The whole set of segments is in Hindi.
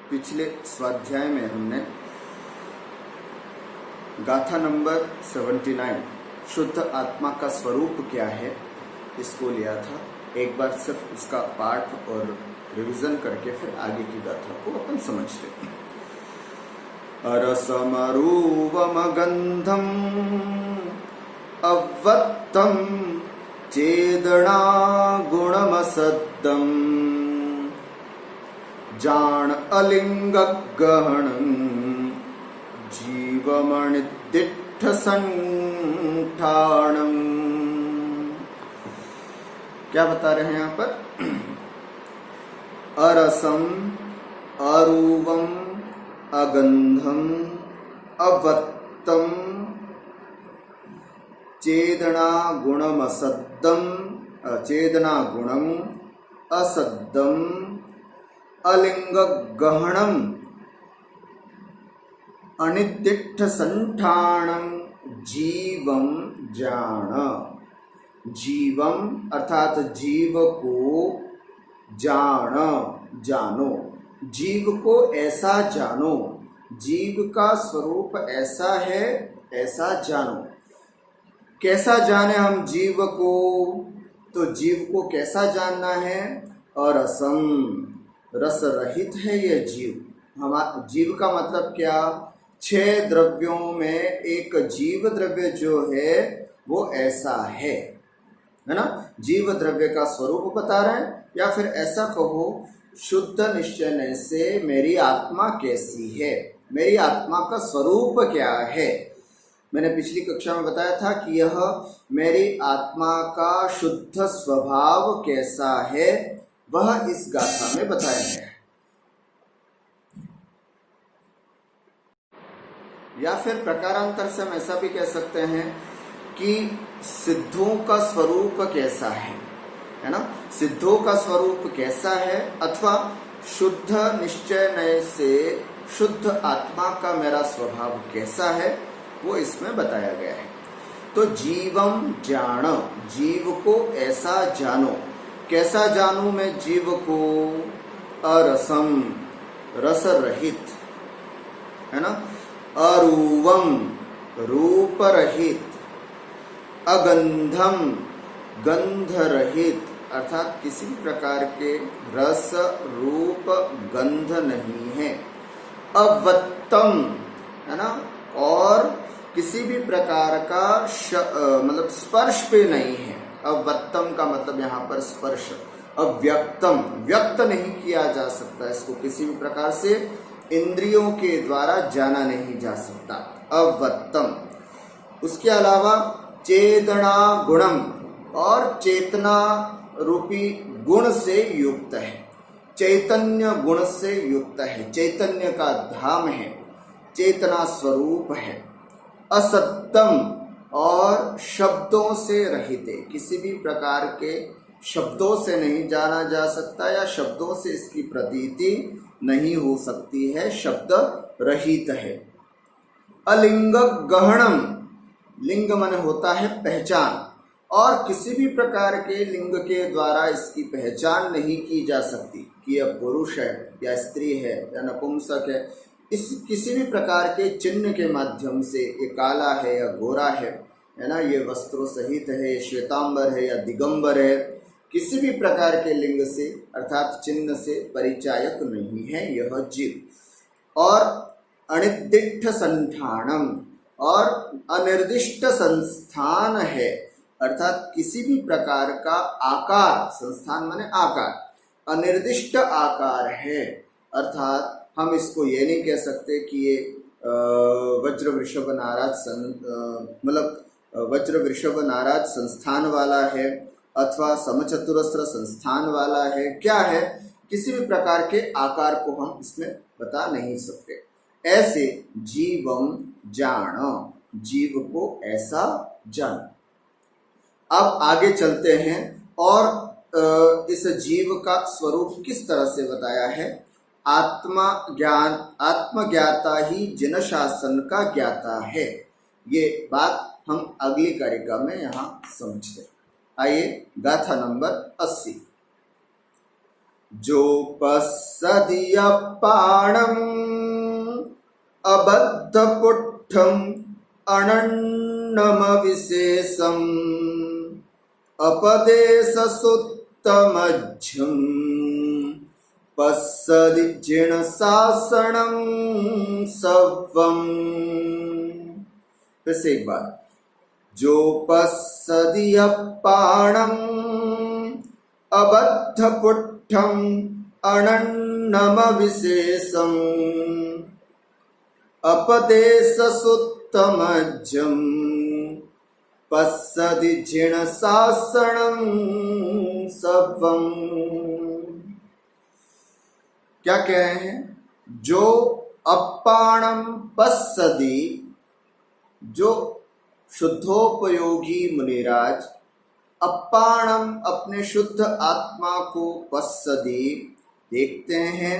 पिछले स्वाध्याय में हमने गाथा नंबर 79 शुद्ध आत्मा का स्वरूप क्या है इसको लिया था। एक बार सिर्फ उसका पाठ और रिवीजन करके फिर आगे की गाथा को अपन समझते हैं। अरसमरूपम गंधम अव्वत्तम चेदना गुणमसद्दम जान अलिंग गहणं जीवमणिदिट्ठ संठाणं। क्या बता रहे हैं यहाँ पर? अरसम अरूपम अगंधम अवत्तम चेदना गुणमसद्दम चेदना गुणम असद्दम अलिंग गहणम अनिदिट्ठ संठाणं जीवम जान। जीवम अर्थात जीव को जानो, जीव को ऐसा जानो, जीव का स्वरूप ऐसा है ऐसा जानो। कैसा जाने हम जीव को? तो जीव को कैसा जानना है? और रस रहित है यह जीव। हमारा जीव का मतलब क्या? 6 द्रव्यों में एक जीव द्रव्य जो है वो ऐसा है ना। जीव द्रव्य का स्वरूप बता रहे हैं, या फिर ऐसा कहो शुद्ध निश्चय से मेरी आत्मा कैसी है, मेरी आत्मा का स्वरूप क्या है। मैंने पिछली कक्षा में बताया था कि यह मेरी आत्मा का शुद्ध स्वभाव कैसा है वह इस गाथा में बताया गया है। या फिर प्रकारांतर से हम ऐसा भी कह सकते हैं कि सिद्धों का स्वरूप कैसा है ना। सिद्धों का स्वरूप कैसा है, अथवा शुद्ध निश्चय से शुद्ध आत्मा का मेरा स्वभाव कैसा है वो इसमें बताया गया है। तो जीवम जान, जीव को ऐसा जानो। कैसा जानूं मैं जीव को? अरसम रस रहित है ना, अरूपम रूप रहित, अगंधम गंध रहित अर्थात किसी प्रकार के रस रूप गंध नहीं है, अवत्तम है ना, और किसी भी प्रकार का मतलब स्पर्श पे नहीं है। अवत्तम का मतलब यहाँ पर स्पर्श। अव्यक्तम, व्यक्त नहीं किया जा सकता, इसको किसी भी प्रकार से इंद्रियों के द्वारा जाना नहीं जा सकता। अवत्तम। उसके अलावा चेतना गुणम, और चेतना रूपी गुण से युक्त है, चैतन्य गुण से युक्त है, चैतन्य का धाम है, चेतना स्वरूप है। असत्यम, और शब्दों से रहित है, किसी भी प्रकार के शब्दों से नहीं जाना जा सकता या शब्दों से इसकी प्रतीति नहीं हो सकती है, शब्द रहित है। अलिंग गहणम, लिंग मन होता है पहचान, और किसी भी प्रकार के लिंग के द्वारा इसकी पहचान नहीं की जा सकती कि यह पुरुष है या स्त्री है या नपुंसक है। इस किसी भी प्रकार के चिन्ह के माध्यम से ये काला है या गोरा है ना, ये वस्त्रों सहित है, ये श्वेतांबर है या दिगंबर है, किसी भी प्रकार के लिंग से अर्थात चिन्ह से परिचायक नहीं है यह जीव। और अनिर्दिष्ट संठानम, और अनिर्दिष्ट संस्थान है, अर्थात किसी भी प्रकार का आकार, संस्थान माने आकार, अनिर्दिष्ट आकार है। अर्थात हम इसको ये नहीं कह सकते कि ये वज्र वृषभ नाराज मतलब वज्र वृषभ नाराज संस्थान वाला है अथवा समचतुरस्र संस्थान वाला है। क्या है? किसी भी प्रकार के आकार को हम इसमें बता नहीं सकते। ऐसे जीवम जान, जीव को ऐसा जान। अब आगे चलते हैं और इस जीव का स्वरूप किस तरह से बताया है। आत्मज्ञाता ही जिन शासन का ज्ञाता है, ये बात हम अगली कारिका में यहाँ समझते हैं। आइए गाथा नंबर 80। जोपस्सदीयपाणम् अबद्धपुट्ठम् अनन्नमविशेषम् अपदेशसुत्तमज्झम् पश्यदि जिणशासनम् सव्वम्। फिर से एक बार, जोपस्सदीयपाणम् अबद्धपुट्ठम् अनन्नमविशेषम् अपदेशसुत्तमज्झम् पश्यदि जिणशासनम् सव्वम्। क्या कह रहे हैं? जो अपाणम पश्यदि, जो शुद्धोपयोगी मुनिराज अपाणम अपने शुद्ध आत्मा को पश्यदि देखते हैं,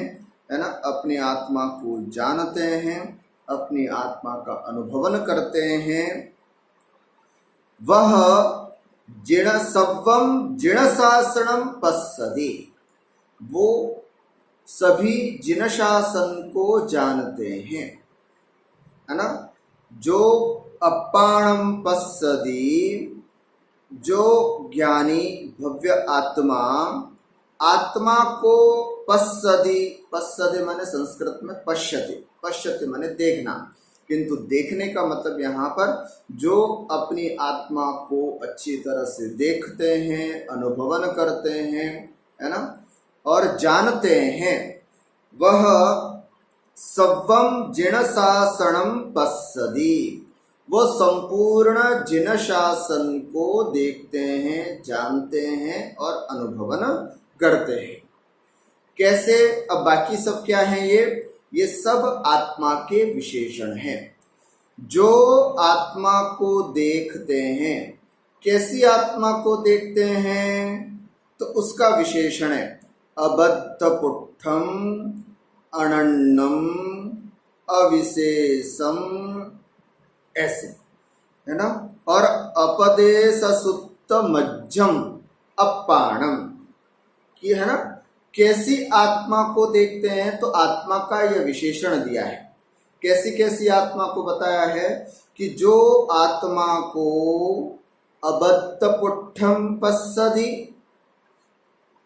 है ना, अपनी आत्मा को जानते हैं, अपनी आत्मा का अनुभवन करते हैं, वह जिण सव्वम जिणशासनम पश्यदि, वो सभी जिनशासन को जानते हैं, है ना। जो अपाणम पश्यदि, जो ज्ञानी भव्य आत्मा आत्मा को पश्यदि, पश्यदि माने संस्कृत में पश्यति, पश्यति माने देखना, किंतु देखने का मतलब यहाँ पर जो अपनी आत्मा को अच्छी तरह से देखते हैं, अनुभवन करते हैं, है ना, और जानते हैं, वह सव्वम जिणशासनम पश्यदि, वो संपूर्ण जिनशासन को देखते हैं, जानते हैं और अनुभवन करते हैं। कैसे? अब बाकी सब क्या है? ये सब आत्मा के विशेषण हैं। जो आत्मा को देखते हैं, कैसी आत्मा को देखते हैं? तो उसका विशेषण है अबद्धपुट्ठम अनन्नम अविशेषम, ऐसे, है ना। और अपदेशसुत्तमज्झम अपाणम की, है ना, कैसी आत्मा को देखते हैं? तो आत्मा का यह विशेषण दिया है। कैसी कैसी आत्मा को बताया है कि जो आत्मा को अबद्धपुट्ठम पश्यदि,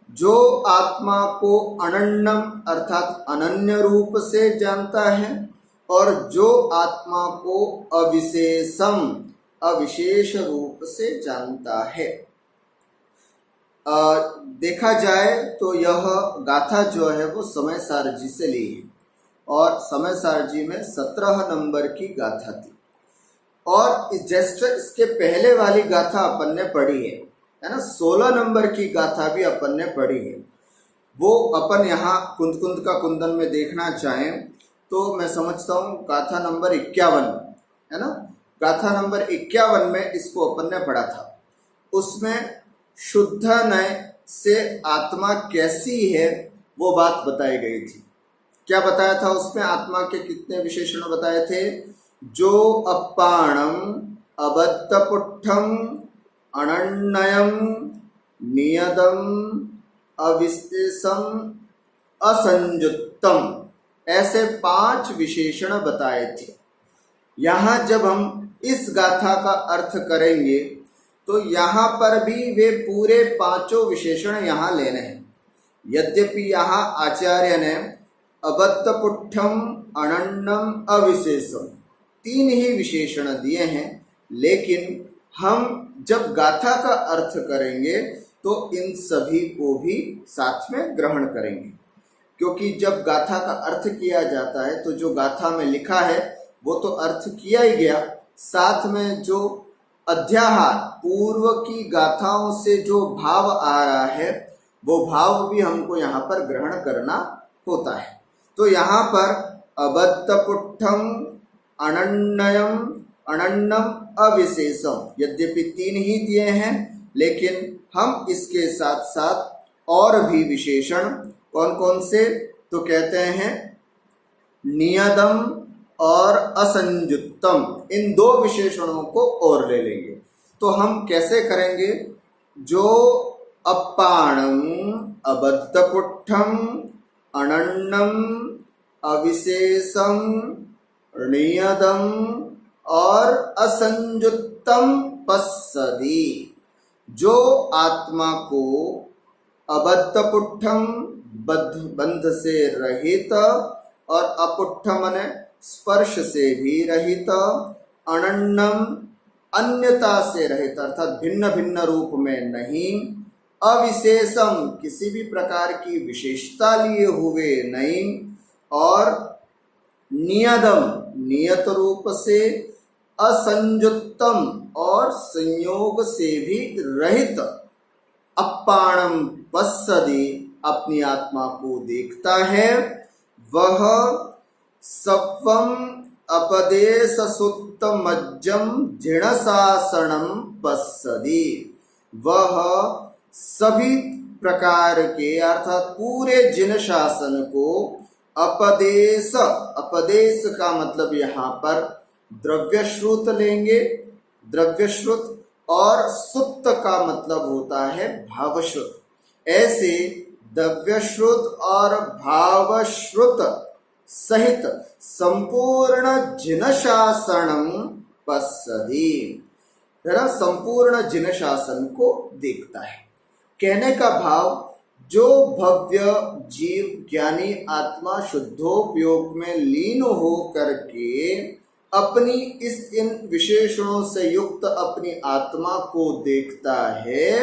जो आत्मा को अनन्नम अर्थात अनन्य रूप से जानता है, और जो आत्मा को अविशेषम अविशेष रूप से जानता है। देखा जाए तो यह गाथा जो है वो समय सारजी से ली है, और समय सारजी में 17 नंबर की गाथा थी, और जस्ट इसके पहले वाली गाथा अपन ने पढ़ी है ना, 16 नंबर की गाथा भी अपन ने पढ़ी है। वो अपन यहाँ कुंद का कुंदन में देखना चाहें तो मैं समझता हूँ गाथा नंबर 51, है ना, गाथा नंबर 51 में इसको अपन ने पढ़ा था। उसमें शुद्ध नय से आत्मा कैसी है वो बात बताई गई थी। क्या बताया था उसमें? आत्मा के कितने विशेषण बताए थे? जो अपाणम अबद्धपुट्ठम अनन्नयम नियदम अविशेषम असंयुक्तम, ऐसे 5 विशेषण बताए थे। यहाँ जब हम इस गाथा का अर्थ करेंगे तो यहाँ पर भी वे पूरे 5 विशेषण यहाँ लेने हैं। यद्यपि यहाँ आचार्य ने अबद्धपुट्ठम अनन्नम अविशेषम 3 ही विशेषण दिए हैं, लेकिन हम जब गाथा का अर्थ करेंगे तो इन सभी को भी साथ में ग्रहण करेंगे, क्योंकि जब गाथा का अर्थ किया जाता है तो जो गाथा में लिखा है वो तो अर्थ किया ही गया, साथ में जो अध्याहार पूर्व की गाथाओं से जो भाव आ रहा है वो भाव भी हमको यहाँ पर ग्रहण करना होता है। तो यहाँ पर अबद्धपुट्ठम अनन्नयम अनन्नम अविशेषम, यद्यपि 3 ही दिए हैं, लेकिन हम इसके साथ साथ और भी विशेषण कौन कौन से? तो कहते हैं नियदम और असंयुक्तम, इन 2 विशेषणों को और ले लेंगे। तो हम कैसे करेंगे? जो अपाणम, अबद्धपुट्ठम, अनन्नम, अविशेषम, नियदम और असंयुक्तम पश्यति। जो आत्मा को अबद्धपुट्ठम, बंध से रहित, और अपुट्ठम माने स्पर्श से भी रहित, अनन्नम अन्यता से रहित अर्थात भिन्न भिन्न रूप में नहीं, अविशेषम किसी भी प्रकार की विशेषता लिए हुए नहीं, और नियदम नियत रूप से, असंयुक्तम और संयोग से भी रहित, अपाणम पश्यति अपनी आत्मा को देखता है, वह सत्वम अपदेश सुत्त मज्जम जिणशासनम पश्यति। वह सभी प्रकार के अर्थात पूरे जिन शासन को अपदेश, अपदेश का मतलब यहाँ पर द्रव्य श्रुत लेंगे, द्रव्य श्रुत, और सुत्त का मतलब होता है भावश्रुत। ऐसे द्रव्य श्रुत और भावश्रुत सहित संपूर्ण जिन शासनम पश्यति, संपूर्ण जिन शासन को देखता है। कहने का भाव, जो भव्य जीव ज्ञानी आत्मा शुद्धोपयोग में लीन हो करके अपनी इन विशेषणों से युक्त अपनी आत्मा को देखता है,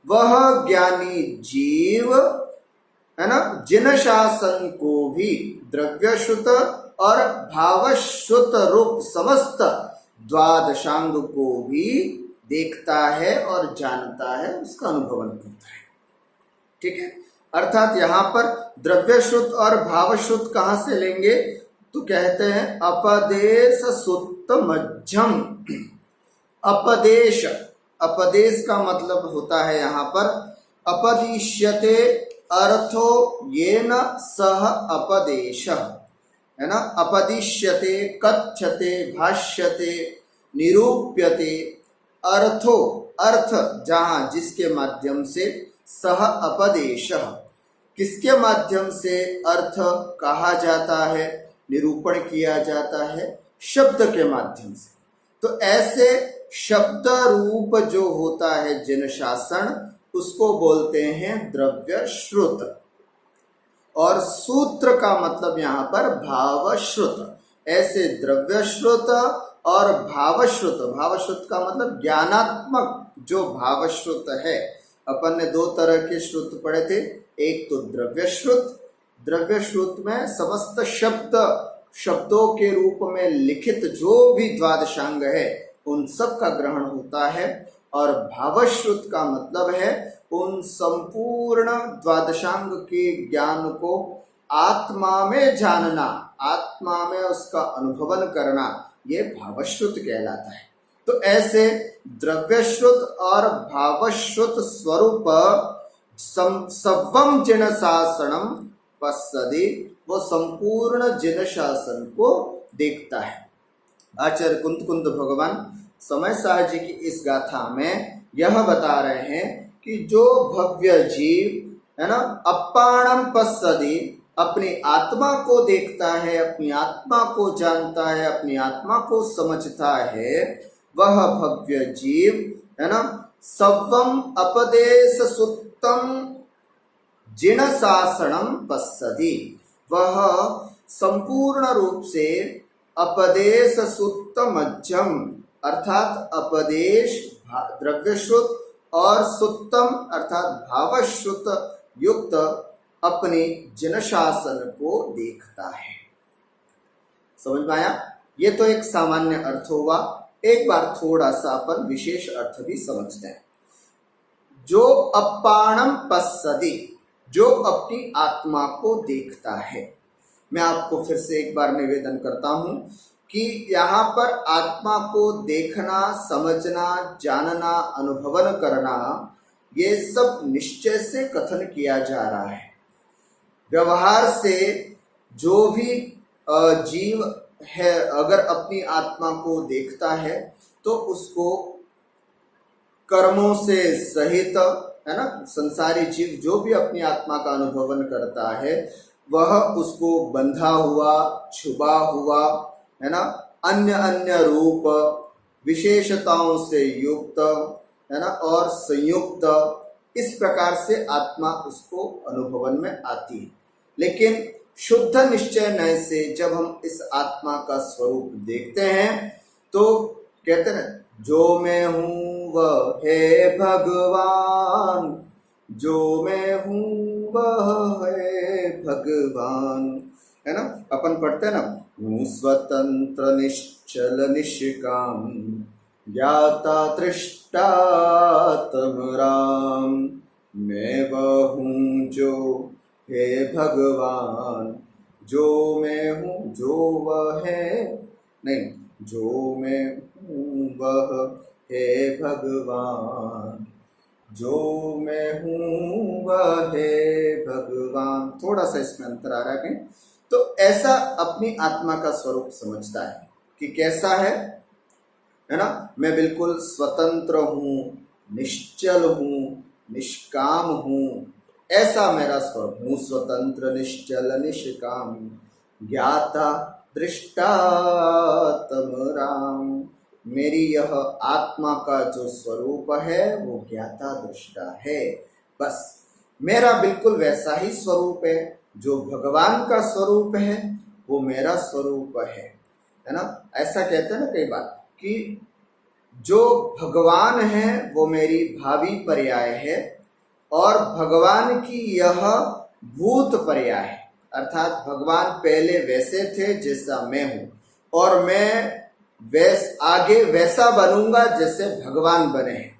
वह ज्ञानी जीव है ना, जिन शासन को भी द्रव्यश्रुत और भावश्रुत रूप समस्त द्वादशांग को भी देखता है और जानता है, उसका अनुभवन करता है। ठीक है, अर्थात यहाँ पर द्रव्यश्रुत और भावश्रुत कहाँ से लेंगे, तो कहते हैं अपदेश सुत्त मध्यम। अपदेश, अपदेश का मतलब होता है यहाँ पर अपदिश्यते अर्थो येन सह अपदेश, है ना। अपदिश्यते, कथ्यते, भाष्यते, निरूप्यते, अर्थो अर्थ जहां जिसके माध्यम से, सह अपदेश किसके माध्यम से अर्थ कहा जाता है, निरूपण किया जाता है, शब्द के माध्यम से। तो ऐसे शब्द रूप जो होता है जिन शासन, उसको बोलते हैं द्रव्य श्रुत। और सूत्र का मतलब यहाँ पर भावश्रुत। ऐसे द्रव्य श्रुत और भावश्रुत, भावश्रुत का मतलब ज्ञानात्मक जो भावश्रुत है। अपन ने दो तरह के श्रुत पढ़े थे, एक तो द्रव्य श्रुत, द्रव्य श्रुत में समस्त शब्द, शब्दों के रूप में लिखित जो भी द्वादशांग है उन सब का ग्रहण होता है। और भावश्रुत का मतलब है उन संपूर्ण द्वादशांग के ज्ञान को आत्मा में जानना, आत्मा में उसका अनुभवन करना, ये भावश्रुत कहलाता है। तो ऐसे द्रव्यश्रुत और भावश्रुत स्वरूप सवम जिन शासनम पश्यति, वो संपूर्ण जिन शासन को देखता है। आचार्य कुंद भगवान समय सार जी की इस गाथा में यह बता रहे हैं कि जो भव्य जीव है ना, अपाणम पश्यति, अपनी आत्मा को देखता है, अपनी आत्मा को जानता है, अपनी आत्मा को समझता है, वह भव्य जीव है ना, सवम अपदेश सुत्तम जिन शासनम पश्यति, वह संपूर्ण रूप से अपदेश सुत्त मध्यम अर्थात अपदेश द्रव्यश्रुत और सुत्तम अर्थात भावश्रुत युक्त अपने जिन शासन को देखता है। समझ में आया? ये तो एक सामान्य अर्थ हुआ। एक बार थोड़ा सा अपन विशेष अर्थ भी समझते हैं। जो अपाणम पश्यति, जो अपनी आत्मा को देखता है। मैं आपको फिर से एक बार निवेदन करता हूं कि यहाँ पर आत्मा को देखना, समझना, जानना, अनुभवन करना, ये सब निश्चय से कथन किया जा रहा है। व्यवहार से जो भी जीव है अगर अपनी आत्मा को देखता है तो उसको कर्मों से सहित है ना, संसारी जीव जो भी अपनी आत्मा का अनुभवन करता है वह उसको बंधा हुआ, छुपा हुआ, है ना, अन्य अन्य रूप विशेषताओं से युक्त, है ना, और संयुक्त, इस प्रकार से आत्मा उसको अनुभवन में आती है। लेकिन शुद्ध निश्चय नय से जब हम इस आत्मा का स्वरूप देखते हैं तो कहते हैं जो मैं हूं वह है भगवान, जो मैं हूं वह है भगवान, है ना। अपन पढ़ते हैं ना, हूँ स्वतंत्र निश्चल निष्काम, ज्ञाता दृष्टा तम राम, मैं वह हूँ जो हे भगवान, जो मैं हूँ जो वह है, नहीं, जो मैं हूँ वह हे भगवान, जो मैं हूँ वह है भगवान। थोड़ा सा इसमें अंतर आ रहा है कहीं। तो ऐसा अपनी आत्मा का स्वरूप समझता है कि कैसा है ना, मैं बिल्कुल स्वतंत्र हूँ, निश्चल हूँ, निष्काम हूँ, ऐसा मेरा स्वरूप। हूँ स्वतंत्र निश्चल निष्काम, ज्ञाता दृष्टा तम राम, मेरी यह आत्मा का जो स्वरूप है वो ज्ञाता दृष्टा है। बस मेरा बिल्कुल वैसा ही स्वरूप है, जो भगवान का स्वरूप है वो मेरा स्वरूप है ना। ऐसा कहते हैं ना कई बार कि जो भगवान है वो मेरी भावी पर्याय है और भगवान की यह भूत पर्याय है, अर्थात भगवान पहले वैसे थे जैसा मैं हूं और मैं आगे वैसा बनूंगा जैसे भगवान बने हैं।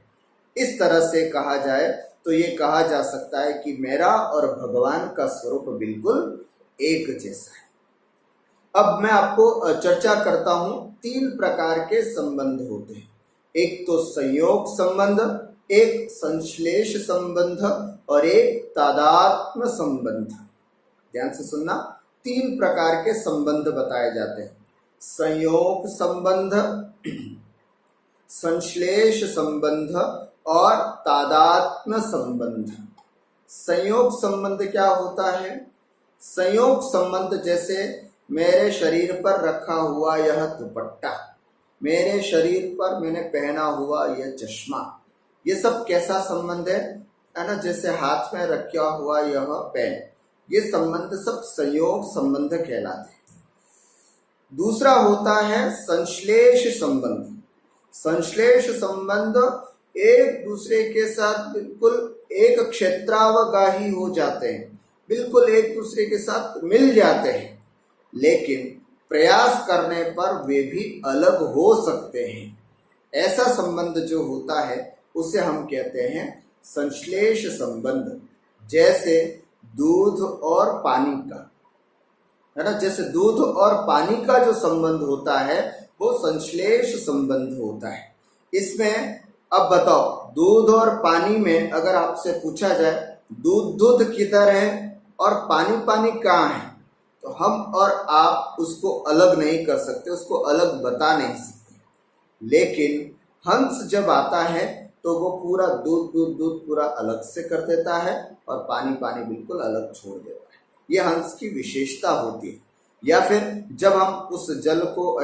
इस तरह से कहा जाए तो ये कहा जा सकता है कि मेरा और भगवान का स्वरूप बिल्कुल एक जैसा है। अब मैं आपको चर्चा करता हूं, 3 प्रकार के संबंध होते हैं। एक तो संयोग संबंध, एक संश्लेष संबंध और एक तादात्म्य संबंध। ध्यान से सुनना, 3 प्रकार के संबंध बताए जाते हैं। संयोग संबंध, संश्लेष संबंध और तादात्म्य संबंध। संयोग संबंध क्या होता है? संयोग संबंध जैसे मेरे शरीर पर रखा हुआ यह दुपट्टा, मेरे शरीर पर मैंने पहना हुआ यह चश्मा, ये सब कैसा संबंध है ना। जैसे हाथ में रखा हुआ यह पेन, ये संबंध सब संयोग संबंध कहलाते हैं। दूसरा होता है संश्लेष संबंध। संश्लेष संबंध एक दूसरे के साथ बिल्कुल एक क्षेत्रावगाही हो जाते हैं, बिल्कुल एक दूसरे के साथ मिल जाते हैं, लेकिन प्रयास करने पर वे भी अलग हो सकते हैं। ऐसा संबंध जो होता है उसे हम कहते हैं संश्लेष संबंध। जैसे दूध और पानी का, है ना, जैसे दूध और पानी का जो संबंध होता है वो संश्लेष संबंध होता है। इसमें अब बताओ, दूध और पानी में अगर आपसे पूछा जाए दूध दूध किधर है और पानी पानी कहाँ है, तो हम और आप उसको अलग नहीं कर सकते, उसको अलग बता नहीं सकते। लेकिन हंस जब आता है तो वो पूरा दूध दूध दूध पूरा अलग से कर देता है और पानी पानी बिल्कुल अलग छोड़ देता है। ये हंस की विशेषता होती है। या फिर जब हम उस जल को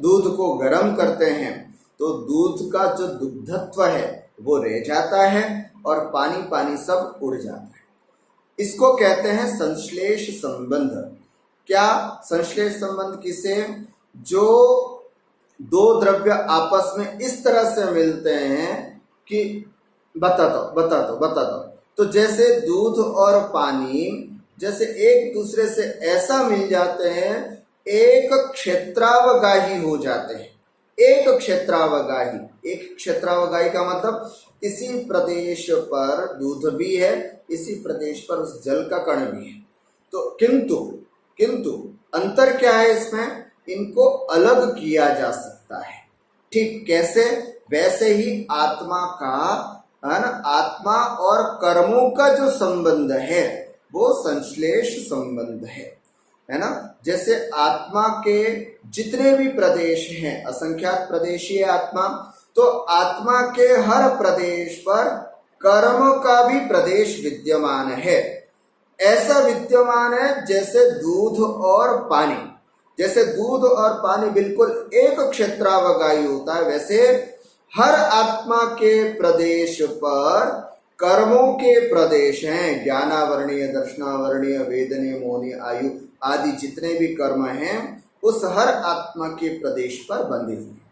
दूध को गर्म करते हैं तो दूध का जो दुग्धत्व है वो रह जाता है और पानी पानी सब उड़ जाता है। इसको कहते हैं संश्लेष संबंध। क्या संश्लेष संबंध किसे? जो दो द्रव्य आपस में इस तरह से मिलते हैं कि बता दो। तो जैसे दूध और पानी जैसे एक दूसरे से ऐसा मिल जाते हैं, एक क्षेत्रावगाही हो जाते हैं। एक क्षेत्रावगाही का मतलब इसी प्रदेश पर दूध भी है, इसी प्रदेश पर उस जल का कण भी है। तो किंतु अंतर क्या है इसमें? इनको अलग किया जा सकता है। ठीक कैसे? वैसे ही आत्मा का, है ना, आत्मा और कर्मों का जो संबंध है वो संश्लेष संबंध है ना। जैसे आत्मा के जितने भी प्रदेश हैं, असंख्यात प्रदेशीय आत्मा, तो आत्मा के हर प्रदेश पर कर्म का भी प्रदेश विद्यमान है। ऐसा विद्यमान है जैसे दूध और पानी, जैसे दूध और पानी बिल्कुल एक क्षेत्रावगाही होता है, वैसे हर आत्मा के प्रदेश पर कर्मों के प्रदेश हैं। ज्ञानावरणीय, दर्शनावरणीय, वेदनीय, मोहनीय, आयु आदि जितने भी कर्म हैं उस हर आत्मा के प्रदेश पर बंधित हैं।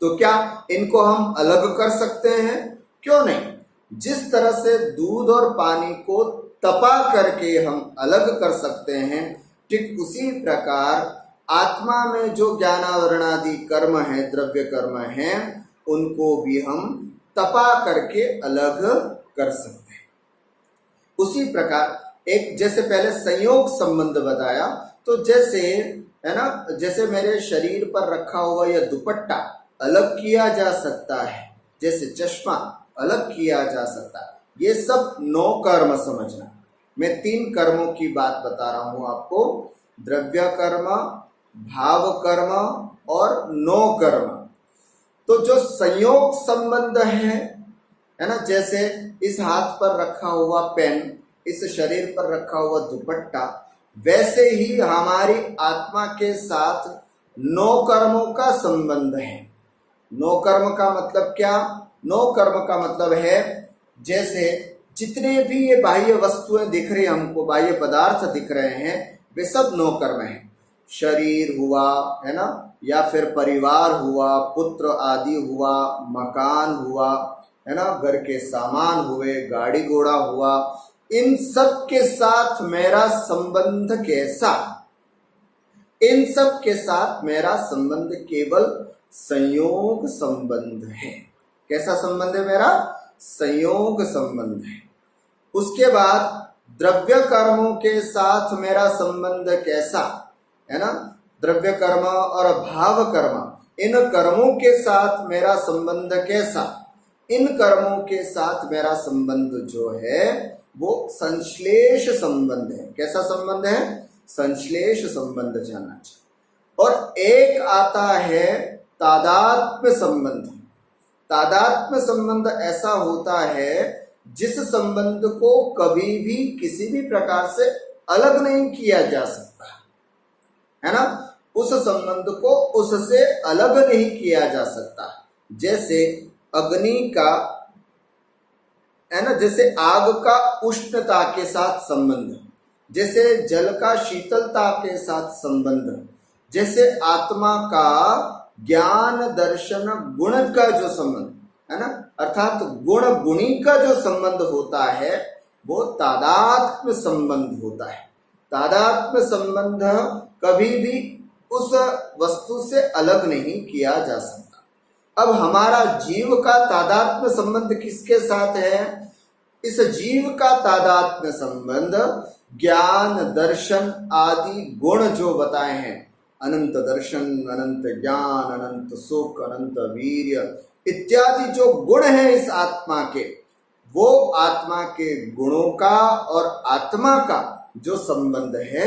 तो क्या इनको हम अलग कर सकते हैं? क्यों नहीं। जिस तरह से दूध और पानी को तपा करके हम अलग कर सकते हैं, ठीक उसी प्रकार आत्मा में जो ज्ञानावरणादि कर्म है, द्रव्य कर्म हैं, उनको भी हम तपा करके अलग कर सकते हैं। उसी प्रकार एक जैसे पहले संयोग संबंध बताया, तो जैसे है ना, जैसे मेरे शरीर पर रखा हुआ यह दुपट्टा अलग किया जा सकता है, जैसे चश्मा अलग किया जा सकता है, ये सब 9 कर्म समझना। मैं 3 कर्मों की बात बता रहा हूं आपको, द्रव्य कर्म, भाव कर्म और 9 कर्म। तो जो संयोग संबंध है ना, जैसे इस हाथ पर रखा हुआ पेन, इस शरीर पर रखा हुआ दुपट्टा, वैसे ही हमारी आत्मा के साथ 9 कर्मों का संबंध है। 9 कर्म का मतलब क्या? 9 कर्म का मतलब है जैसे जितने भी ये बाह्य वस्तुएं दिख रही, हमको बाह्य पदार्थ दिख रहे हैं, वे सब 9 कर्म हैं। शरीर हुआ, है ना, या फिर परिवार हुआ, पुत्र आदि हुआ, मकान हुआ, है ना, घर के सामान हुए, गाड़ी घोड़ा हुआ, इन सब के साथ मेरा संबंध कैसा? इन सब के साथ मेरा संबंध केवल संयोग संबंध है। कैसा संबंध है मेरा? संयोग संबंध है। उसके बाद द्रव्य कर्मों के साथ मेरा संबंध कैसा है ना, द्रव्य कर्म और भाव कर्म, इन कर्मों के साथ मेरा संबंध कैसा? इन कर्मों के साथ मेरा संबंध जो है वो संश्लेष संबंध है। कैसा संबंध है? संश्लेष संबंध जानना चाहिए। और एक आता है तादात्म्य संबंध। तादात्म्य संबंध ऐसा होता है जिस संबंध को कभी भी किसी भी प्रकार से अलग नहीं किया जा सकता, है ना, उस संबंध को उससे अलग नहीं किया जा सकता। जैसे अग्नि का, है ना, जैसे आग का उष्णता के साथ संबंध, जैसे जल का शीतलता के साथ संबंध, जैसे आत्मा का ज्ञान दर्शन गुण का जो संबंध है ना, अर्थात गुण गुणी का जो संबंध होता है वो तादात्म्य संबंध होता है। तादात्म्य संबंध कभी भी उस वस्तु से अलग नहीं किया जा सकता। अब हमारा जीव का तादात्म्य संबंध किसके साथ है? इस जीव का तादात्म्य संबंध ज्ञान दर्शन आदि गुण जो बताए हैं, अनंत दर्शन, अनंत ज्ञान, अनंत सुख, अनंत वीर्य इत्यादि जो गुण हैं इस आत्मा के, वो आत्मा के गुणों का और आत्मा का जो संबंध है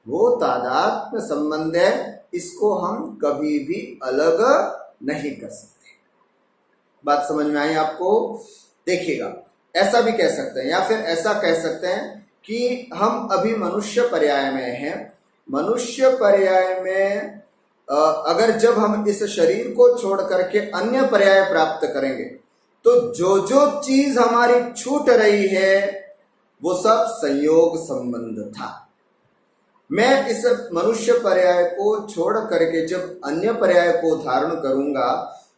वो तादात्म्य संबंध है। इसको हम कभी भी अलग नहीं कर सकते। बात समझ में आई आपको? देखिएगा, ऐसा भी कह सकते हैं या फिर ऐसा कह सकते हैं कि हम अभी मनुष्य पर्याय में हैं। मनुष्य पर्याय में अगर जब हम इस शरीर को छोड़ करके अन्य पर्याय प्राप्त करेंगे तो जो जो चीज हमारी छूट रही है वो सब संयोग संबंध था। मैं इस मनुष्य पर्याय को छोड़ करके जब अन्य पर्याय को धारण करूंगा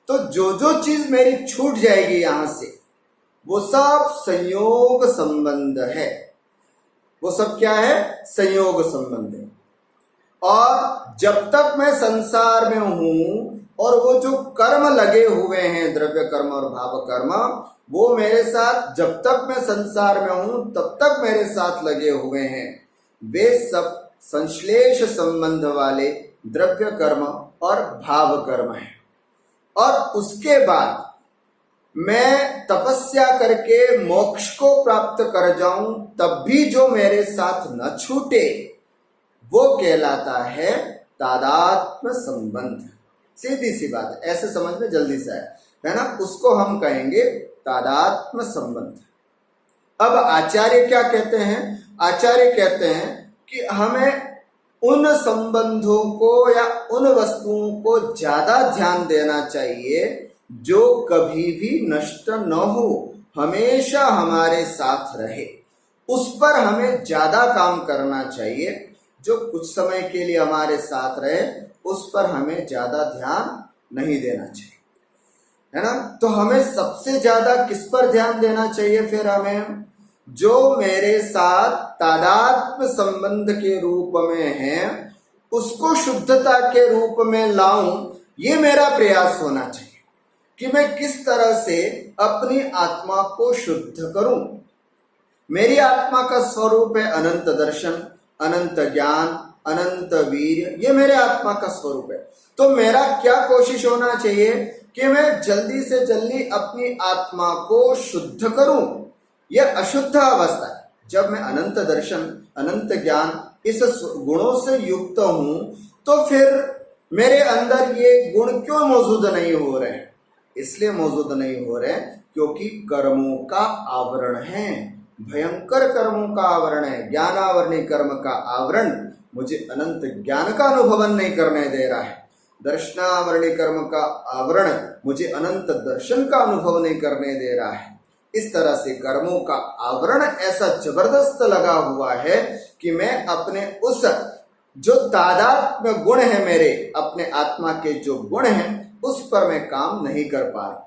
तो जो जो चीज मेरी छूट जाएगी यहां से वो सब संयोग संबंध है। वो सब क्या है? संयोग संबंध है। और जब तक मैं संसार में हूं और वो जो कर्म लगे हुए हैं, द्रव्य कर्म और भाव कर्म, वो मेरे साथ, जब तक मैं संसार में हूं तब तक मेरे साथ लगे हुए हैं, वे सब संश्लेष संबंध वाले द्रव्य कर्म और भाव कर्म हैं। और उसके बाद मैं तपस्या करके मोक्ष को प्राप्त कर जाऊं तब भी जो मेरे साथ न छूटे वो कहलाता है तादात्म्य संबंध। सीधी सी बात है, ऐसे समझ में जल्दी से आए, है ना, उसको हम कहेंगे तादात्म्य संबंध। अब आचार्य क्या कहते हैं? आचार्य कहते हैं कि हमें उन संबंधों को या उन वस्तुओं को ज्यादा ध्यान देना चाहिए जो कभी भी नष्ट न हो, हमेशा हमारे साथ रहे। उस पर हमें ज्यादा काम करना चाहिए। जो कुछ समय के लिए हमारे साथ रहे उस पर हमें ज्यादा ध्यान नहीं देना चाहिए, है ना। तो हमें सबसे ज्यादा किस पर ध्यान देना चाहिए? फिर हमें जो मेरे साथ तादात्म्य संबंध के रूप में है उसको शुद्धता के रूप में लाऊं, ये मेरा प्रयास होना चाहिए कि मैं किस तरह से अपनी आत्मा को शुद्ध करूं। मेरी आत्मा का स्वरूप है अनंत दर्शन, अनंत ज्ञान, अनंत वीर, ये मेरे आत्मा का स्वरूप है। तो मेरा क्या कोशिश होना चाहिए कि मैं जल्दी से जल्दी अपनी आत्मा को शुद्ध करूं। यह अशुद्ध अवस्था है। जब मैं अनंत दर्शन, अनंत ज्ञान, इस गुणों से युक्त हूं तो फिर मेरे अंदर ये गुण क्यों मौजूद नहीं हो रहे हैं? इसलिए मौजूद नहीं हो रहे क्योंकि कर्मों का आवरण है, भयंकर कर्मों का आवरण है। ज्ञानावरणी कर्म का आवरण मुझे अनंत ज्ञान का अनुभवन नहीं करने दे रहा है। दर्शनावरणी कर्म का आवरण मुझे अनंत दर्शन का अनुभव नहीं करने दे रहा है। इस तरह से कर्मों का आवरण ऐसा जबरदस्त लगा हुआ है कि मैं अपने उस जो तादात्म्य गुण है, मेरे अपने आत्मा के जो गुण हैं, उस पर मैं काम नहीं कर पा रहा।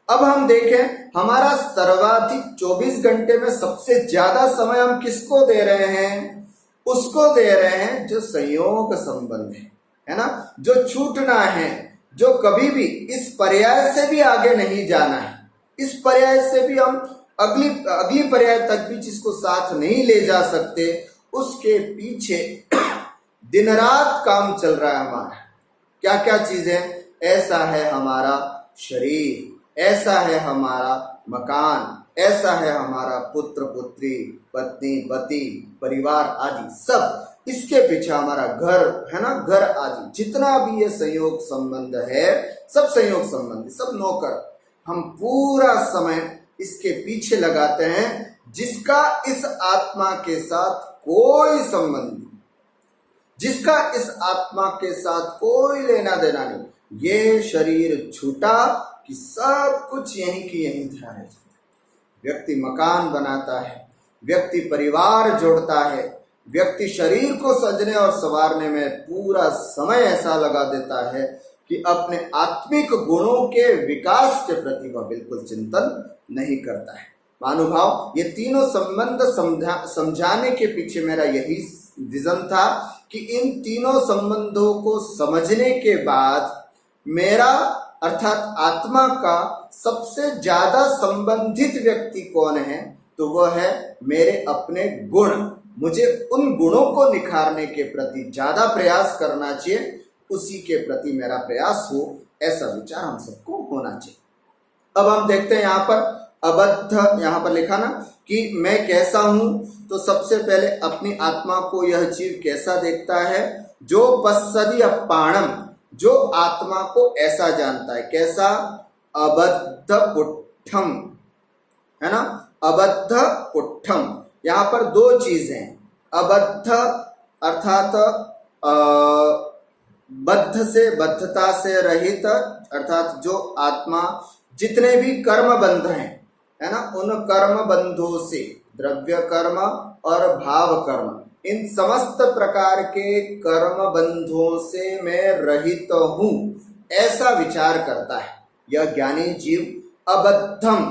अब हम देखें, हमारा सर्वाधिक 24 घंटे में सबसे ज्यादा समय हम किसको दे रहे हैं? उसको दे रहे हैं जो संयोग संबंध है ना, जो छूटना है, जो कभी भी इस पर्याय से भी आगे नहीं जाना है। इस पर्याय से भी हम अगली पर्याय तक भी जिसको साथ नहीं ले जा सकते, उसके पीछे दिन रात काम चल रहा है हमारा। क्या क्या चीजें? ऐसा है हमारा शरीर, ऐसा है हमारा मकान, ऐसा है हमारा पुत्र पुत्री, पत्नी पति, परिवार आदि सब। इसके पीछे हमारा घर है ना, घर आदि जितना भी ये संयोग संबंध है, सब संयोग संबंध, सब नौकर। हम पूरा समय इसके पीछे लगाते हैं जिसका इस आत्मा के साथ कोई संबंध नहीं, जिसका इस आत्मा के साथ कोई लेना देना नहीं। ये शरीर छूटा कि सब कुछ यहीं की यहीं ध्यान है। व्यक्ति मकान बनाता है, व्यक्ति परिवार जोड़ता है, व्यक्ति शरीर को सजने और संवारने में पूरा समय ऐसा लगा देता है कि अपने आत्मिक गुणों के विकास के प्रति वह बिल्कुल चिंतन नहीं करता है। महानुभाव, ये तीनों संबंध समझाने के पीछे मेरा यही विजन था कि इन तीनों संबंधों को समझने के बाद मेरा अर्थात आत्मा का सबसे ज्यादा संबंधित व्यक्ति कौन है? तो वह है मेरे अपने गुण। मुझे उन गुणों को निखारने के प्रति ज्यादा प्रयास करना चाहिए, उसी के प्रति मेरा प्रयास हो, ऐसा विचार हम सबको होना चाहिए। अब हम देखते हैं यहाँ पर अबद्ध, यहाँ पर लिखा ना कि मैं कैसा हूं। तो सबसे पहले अपनी आत्मा को यह जीव कैसा देखता है? जो पश्यति अपाणम, जो आत्मा को ऐसा जानता है। कैसा? अबद्ध पुट्ठम, है ना, अबद्ध पुट्ठम। यहाँ पर दो चीजें हैं। अबद्ध अर्थात बद्ध से, बद्धता से रहित, अर्थात जो आत्मा जितने भी कर्म बंध हैं, है ना, उन कर्म बंधों से, द्रव्य कर्म और भाव कर्म, इन समस्त प्रकार के कर्म बंधों से मैं रहित हूं, ऐसा विचार करता है यह ज्ञानी जीव। अबद्धम,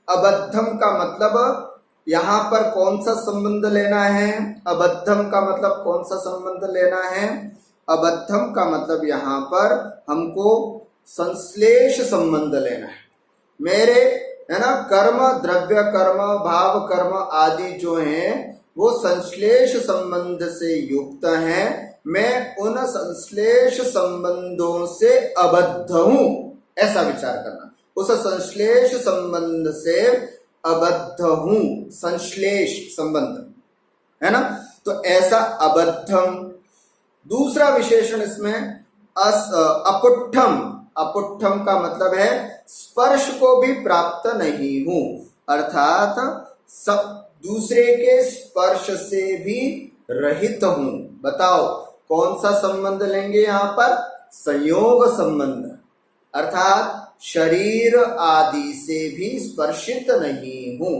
अबद्धम का मतलब यहाँ पर कौन सा संबंध लेना है? अबद्धम का मतलब कौन सा संबंध लेना है? अबद्धम का मतलब यहाँ पर हमको संश्लेष संबंध लेना है। मेरे, है ना, कर्म, द्रव्य कर्म, भाव कर्म आदि जो हैं वो संश्लेष संबंध से युक्त हैं। मैं उन संश्लेष संबंधों से अबद्ध हूं, ऐसा विचार करना। उस संश्लेष संबंध से अबद्ध हूं, संश्लेष संबंध, है ना, तो ऐसा अबद्धम। दूसरा विशेषण इसमें अपुट्ठम, अपुट्ठम का मतलब है स्पर्श को भी प्राप्त नहीं हूं, अर्थात सब दूसरे के स्पर्श से भी रहित हूं। बताओ कौन सा संबंध लेंगे यहां पर? संयोग संबंध, अर्थात शरीर आदि से भी स्पर्शित नहीं हूं।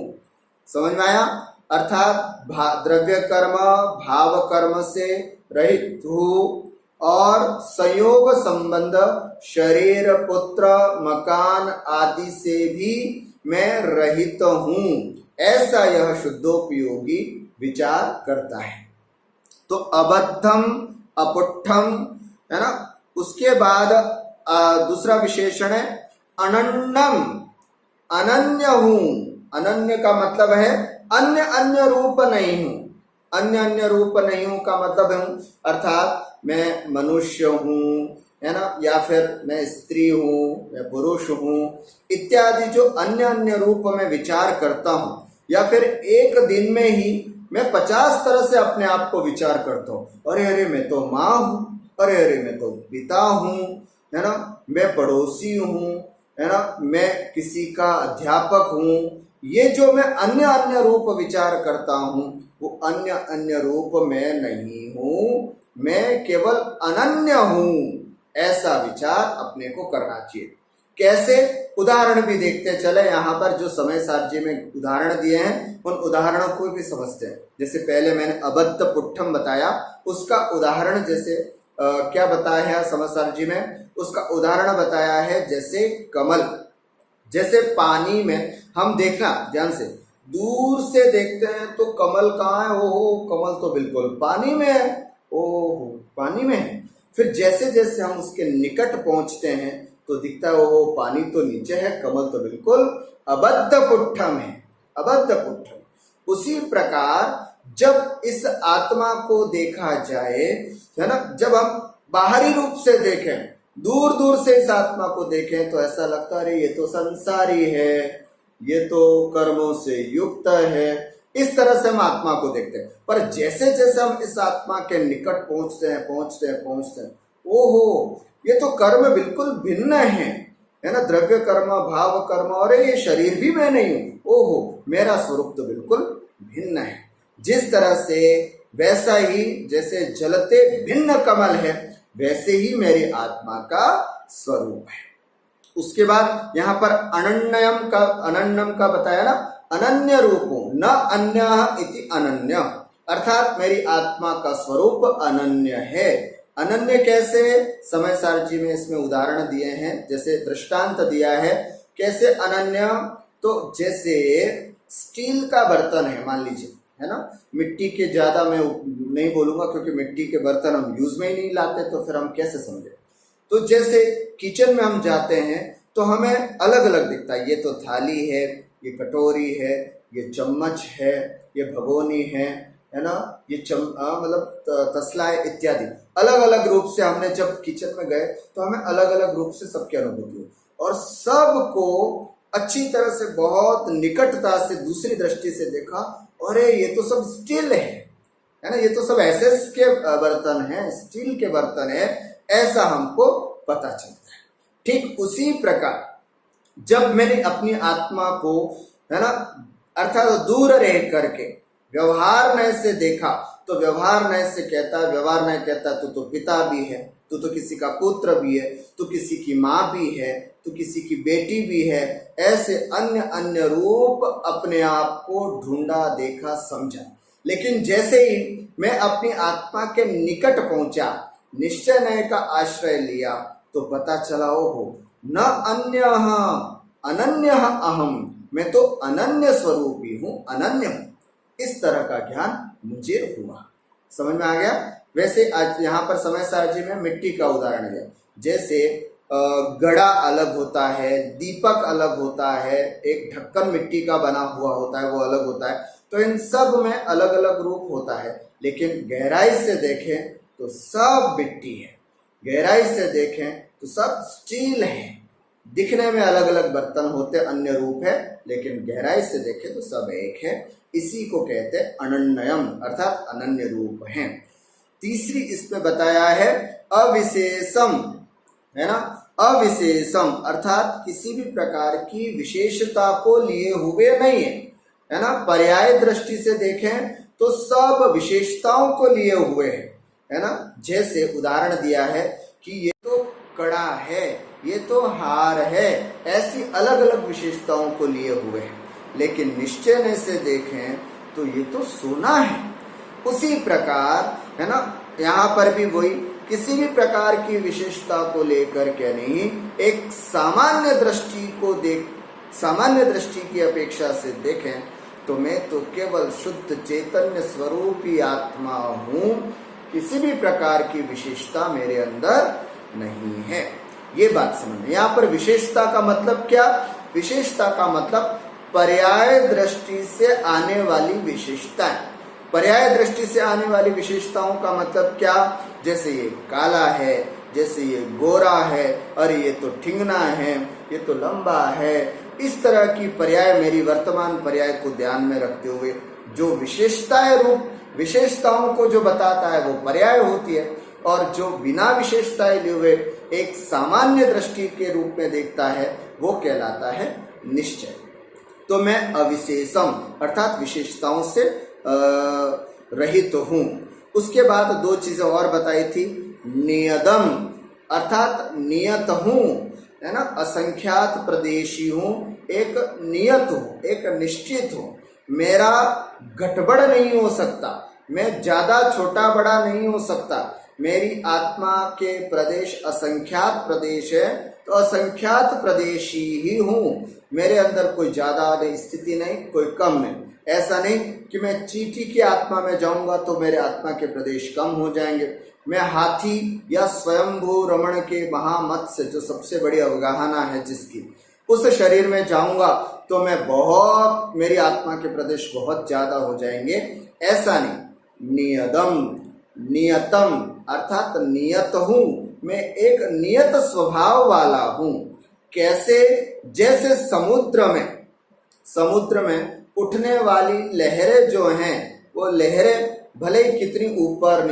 समझ में आया? अर्थात द्रव्य कर्म भाव कर्म से रहित हूं और संयोग संबंध शरीर पुत्र मकान आदि से भी मैं रहित हूं, ऐसा यह शुद्धोपयोगी विचार करता है। तो अबद्धम अपुट्ठम है ना। उसके बाद दूसरा विशेषण है अनन्यम, अनन्य हूं। अनन्य का मतलब है अन्य अन्य रूप नहीं हूं। अन्य अन्य रूप नहीं हूं का मतलब है अर्थात मैं मनुष्य हूं, है ना, या फिर मैं स्त्री हूं, मैं पुरुष हूं इत्यादि जो अन्य अन्य रूप में विचार करता हूं, या फिर एक दिन में ही मैं 50 तरह से अपने आप को विचार करता हूं। अरे अरे मैं तो माँ हूं, अरे अरे मैं तो पिता हूं, है ना, मैं पड़ोसी हूं, है ना, मैं किसी का अध्यापक हूं। ये जो मैं अन्य अन्य रूप विचार करता हूं वो अन्य अन्य रूप में नहीं हूं, मैं केवल अनन्य हूं, ऐसा विचार अपने को करना चाहिए। कैसे? उदाहरण भी देखते चले। यहाँ पर जो समय सारजी में उदाहरण दिए हैं उन उदाहरणों को भी समझते हैं। जैसे पहले मैंने अबद्ध पुट्ठम बताया, उसका उदाहरण जैसे क्या बताया है समय सारजी में? उसका उदाहरण बताया है जैसे कमल। जैसे पानी में हम देखना ध्यान से, दूर से देखते हैं तो कमल कहाँ है? ओहो कमल तो बिल्कुल पानी में है, ओहो पानी में है। फिर जैसे जैसे हम उसके निकट पहुंचते हैं तो दिखता है वो पानी तो नीचे है, कमल तो बिल्कुल अबद्ध पुट्ठम है, अबद्ध पुट्ठम। उसी प्रकार जब इस आत्मा को देखा जाए, है ना, जब हम बाहरी रूप से देखें, दूर दूर से इस आत्मा को देखें तो ऐसा लगता है ये तो संसारी है, ये तो कर्मों से युक्त है, इस तरह से हम आत्मा को देखते हैं। पर जैसे जैसे हम इस आत्मा के निकट पहुंचते हैं पहुंचते हैं पहुंचते हैं, ओहो ये तो कर्म बिल्कुल भिन्न है ना, द्रव्य कर्म भाव कर्म, और ये शरीर भी मैं नहीं हूं, ओहो मेरा स्वरूप तो बिल्कुल भिन्न है। जिस तरह से वैसा ही जैसे जलते भिन्न कमल है वैसे ही मेरी आत्मा का स्वरूप है। उसके बाद यहाँ पर अनन्यम का बताया ना, अनन्य रूपों न अन्य इति अनन्य, अर्थात मेरी आत्मा का स्वरूप अनन्य है। अनन्य कैसे? समय सारजी में इसमें उदाहरण दिए हैं, जैसे दृष्टांत दिया है। कैसे अनन्य? तो जैसे स्टील का बर्तन है मान लीजिए, है ना, मिट्टी के ज्यादा मैं नहीं बोलूंगा क्योंकि मिट्टी के बर्तन हम यूज में ही नहीं लाते, तो फिर हम कैसे समझे। तो जैसे किचन में हम जाते हैं तो हमें अलग अलग दिखता है, ये तो थाली है, ये कटोरी है, ये चम्मच है, ये भगोनी है ना, ये मतलब तसला है इत्यादि। अलग अलग रूप से हमने जब किचन में गए तो हमें अलग अलग रूप से सबकी अनुभूति हुई, और सबको अच्छी तरह से बहुत निकटता से दूसरी दृष्टि से देखा, अरे ये तो सब स्टील है ना, ये तो सब एसएस के बर्तन है, स्टील के बर्तन है, ऐसा हमको पता चलता है। ठीक उसी प्रकार जब मैंने अपनी आत्मा को, है ना, अर्थात दूर रह करके व्यवहार नय से देखा, तो व्यवहार नय से कहता, व्यवहार नय कहता तू तो पिता भी है, तू तो किसी का पुत्र भी है, तू किसी की माँ भी है, तू किसी की बेटी भी है, ऐसे अन्य अन्य रूप अपने आप को ढूंढा, देखा, समझा। लेकिन जैसे ही मैं अपनी आत्मा के निकट पहुंचा, निश्चय नय का आश्रय लिया, तो पता चला ओहो न अन्य अनन्य अहम, मैं तो अनन्य स्वरूपी हूं, अनन्य हूं। इस तरह का ज्ञान मुझे हुआ। समझ में आ गया? वैसे आज यहाँ पर समय सारजी में मिट्टी का उदाहरण दिया। जैसे घड़ा अलग होता है, दीपक अलग होता है, एक ढक्कन मिट्टी का बना हुआ होता है वो अलग होता है, तो इन सब में अलग अलग रूप होता है। लेकिन गहराई से देखें तो सब मिट्टी है, गहराई से देखें तो सब स्टील है। दिखने में अलग अलग बर्तन होते, अन्य रूप है, लेकिन गहराई से देखें तो सब एक है। इसी को कहते हैं अनन्यम, अर्थात अनन्य रूप हैं। तीसरी इसमें बताया है अविशेषम, है ना, अविशेषम अर्थात किसी भी प्रकार की विशेषता को लिए हुए नहीं है ना। पर्याय दृष्टि से देखें तो सब विशेषताओं को लिए हुए है ना। जैसे उदाहरण दिया है कि ये तो कड़ा है, ये तो हार है, ऐसी अलग अलग विशेषताओं को लिए हुए हैं। लेकिन निश्चय से देखें तो ये तो सोना है। उसी प्रकार है ना, यहाँ पर भी वही किसी भी प्रकार की विशेषता को लेकर के नहीं, एक सामान्य दृष्टि की अपेक्षा से देखें तो मैं तो केवल शुद्ध चैतन्य स्वरूपी आत्मा हूँ, किसी भी प्रकार की विशेषता मेरे अंदर नहीं है। ये बात समझना। यहाँ पर विशेषता का मतलब क्या? विशेषता का मतलब पर्याय दृष्टि से आने वाली विशेषताएं। पर्याय दृष्टि से आने वाली विशेषताओं का मतलब क्या? जैसे ये काला है, जैसे ये गोरा है, अरे ये तो ठिंगना है, ये तो लंबा है। इस तरह की पर्याय मेरी वर्तमान पर्याय को ध्यान में रखते हुए जो विशेषताओं को जो बताता है वो पर्याय होती है, और जो बिना विशेषताएं लिए हुए एक सामान्य दृष्टि के रूप में देखता है वो कहलाता है निश्चय। तो मैं अविशेषम अर्थात विशेषताओं से रहित तो हूँ। उसके बाद दो चीजें और बताई थी। नियदम अर्थात नियत हूँ, है ना। असंख्यात प्रदेशी हूँ, एक नियत हूँ, एक निश्चित हूँ। मेरा गड़बड़ नहीं हो सकता, मैं ज्यादा छोटा बड़ा नहीं हो सकता। मेरी आत्मा के प्रदेश असंख्यात प्रदेश है, तो असंख्यात प्रदेशी ही हूँ। मेरे अंदर कोई ज्यादा स्थिति नहीं, कोई कम नहीं। ऐसा नहीं कि मैं चींटी की आत्मा में जाऊंगा तो मेरे आत्मा के प्रदेश कम हो जाएंगे। मैं हाथी या स्वयंभू रमण के महामत्स्य जो सबसे बड़ी अवगाहना है जिसकी, उस शरीर में जाऊंगा तो मैं बहुत, मेरी आत्मा के प्रदेश बहुत ज्यादा हो जाएंगे। ऐसा नहीं। नियतम अर्थात नियत हूं, मैं एक नियत स्वभाव वाला हूं। कैसे? जैसे समुद्र में उठने वाली लहरें जो हैं, वो लहरें भले ही कितनी ऊपर